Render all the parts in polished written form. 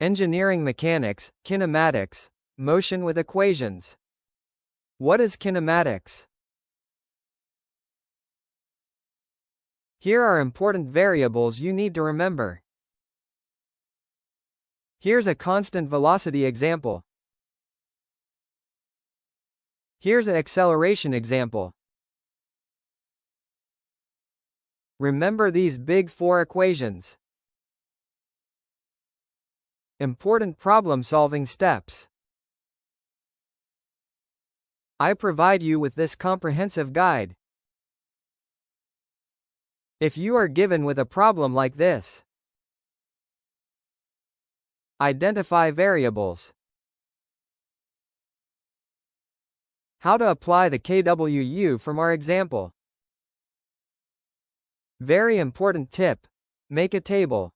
Engineering Mechanics Kinematics, motion with equations. What is kinematics? Here are important variables you need to remember. Here's a constant velocity example. Here's an acceleration example. Remember these big four equations. Important problem-solving steps. I provide you with this comprehensive guide. If you are given with a problem like this, identify variables. How to apply the KWU from our example. Very important tip: make a table.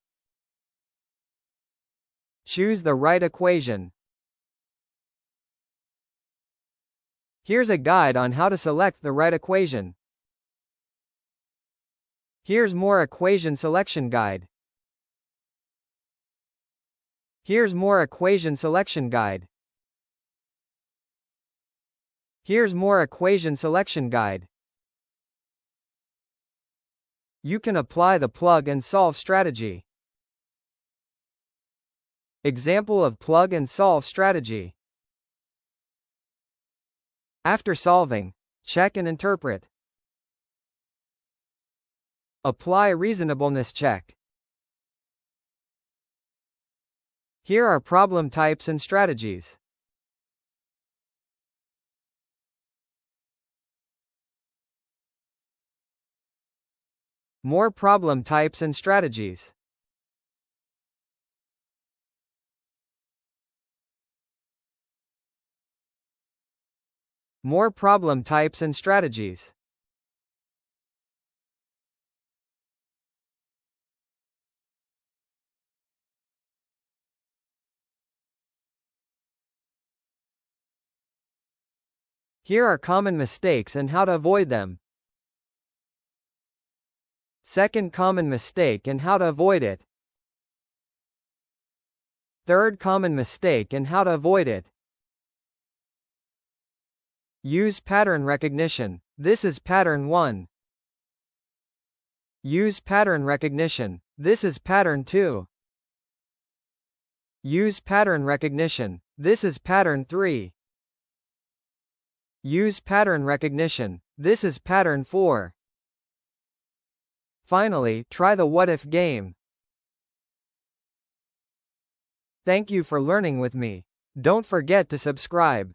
Choose the right equation. Here's a guide on how to select the right equation. Here's more equation selection guide. Here's more equation selection guide. Here's more equation selection guide. You can apply the plug and solve strategy. Example of plug and solve strategy. After solving, check and interpret. Apply reasonableness check. Here are problem types and strategies. More problem types and strategies. More problem types and strategies. Here are common mistakes and how to avoid them. Second common mistake and how to avoid it. Third common mistake and how to avoid it. Use pattern recognition. This is pattern 1. Use pattern recognition. This is pattern 2. Use pattern recognition. This is pattern 3. Use pattern recognition. This is pattern 4. Finally, try the what-if game. Thank you for learning with me. Don't forget to subscribe.